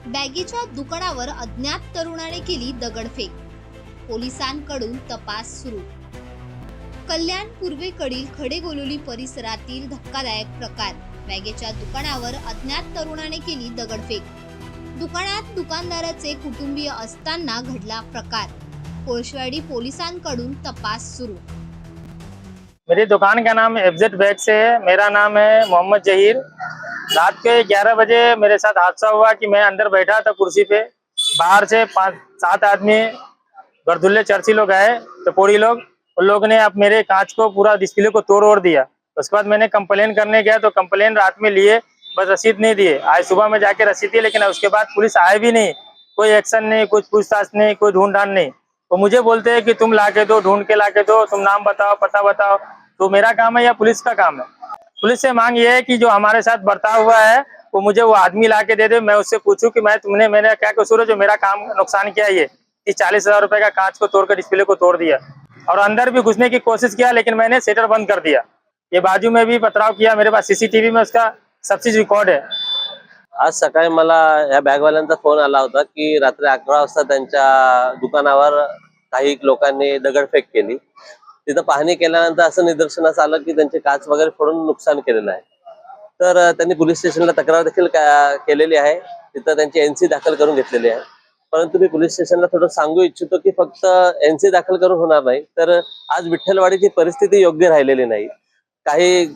बॅगेच्या दुकानावर अज्ञात तरुणाने केली दगडफेक, पोलिसांकडून तपास सुरू। कल्याण पूर्वेकडील खडेगोलोली परिसरातील धक्कादायक प्रकार, बॅगेच्या दुकानावर अज्ञात तरुणाने केली दगडफेक। दुकानात दुकानदाराचे कुटुंबीय असताना घडला प्रकार, कोळशेवाडी पोलिसांकडून तपास सुरू। मेरी दुकान का नाम एफजेड बैग्स है। मेरा नाम है मोहम्मद जहीर। रात के 11 बजे मेरे साथ हादसा हुआ कि मैं अंदर बैठा था कुर्सी पे, बाहर से 5-7 आदमी गर्दुल्ले चर्ची लोग आए, टपोरी लोग। उन लोग ने अब मेरे कांच को पूरा डिस्प्ले को तोड़ दिया। उसके बाद मैंने कंप्लेन करने गया तो कंप्लेन रात में लिए, बस रसीद नहीं दिए। आज सुबह में जाके रसीद दी, लेकिन उसके बाद पुलिस आए भी नहीं, कोई एक्शन नहीं, कुछ पूछताछ नहीं, कोई ढूंढ-ढांड नहीं। तो मुझे बोलते हैं कि तुम लाके दो, ढूंढ के लाके दो, तुम नाम बताओ, पता बताओ। तो मेरा काम है या पुलिस का काम है? पुलिस से मांग ये है कि जो हमारे साथ बर्ताव हुआ है वो मुझे वो आदमी लाके दे दे। मैं उससे पूछूं कि मैंने क्या कसूर है जो मेरा काम नुकसान किया। ये 40,000 रुपए का कांच को तोड़कर डिस्प्ले को तोड़ दिया और अंदर भी घुसने की कोशिश किया, लेकिन मैंने शटर बंद कर दिया। ये बाजू में भी पथराव किया, मेरे पास सीसीटीवी में उसका सब चीज रिकॉर्ड है। आज सकाळी मला या बॅगवाल्यांचा फोन आला होता की रात्री 11 वाजता त्यांच्या दुकानावर काही लोकांनी दगडफेक केली। तिथं पाहणी केल्यानंतर असं निदर्शनास आलं की त्यांचे काच वगैरे फोडून नुकसान केलेलं आहे। तर त्यांनी पोलीस स्टेशनला तक्रार देखील केलेली आहे। तिथं त्यांची एनसी दाखल करून घेतलेली आहे। परंतु मी पोलीस स्टेशनला थोडं सांगू इच्छितो की फक्त एनसी दाखल करून होणार नाही, तर आज विठ्ठलवाडीची परिस्थिती योग्य राहिलेली नाही। काही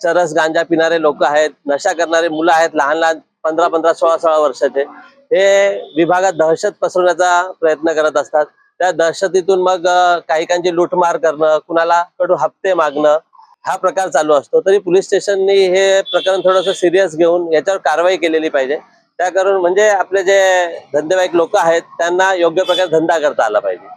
चरस गांजा पिणारे लोक आहेत, नशा करणारे मुलं आहेत, लहान लहान 15-15, 16-16 वर्षाचे, हे विभागात दहशत पसरवण्याचा प्रयत्न करत असतात। त्या दहशतीतून मग काहीकांची लूटमार करणं, कुणाला कडून हप्ते मागणं, हा प्रकार चालू असतो। तरी पोलीस स्टेशननी हे प्रकरण थोडंसं सिरियस घेऊन याच्यावर कारवाई केलेली पाहिजे। त्या करून म्हणजे आपले जे धंदेवाईक लोक आहेत त्यांना योग्य प्रकारे धंदा करता आला पाहिजे।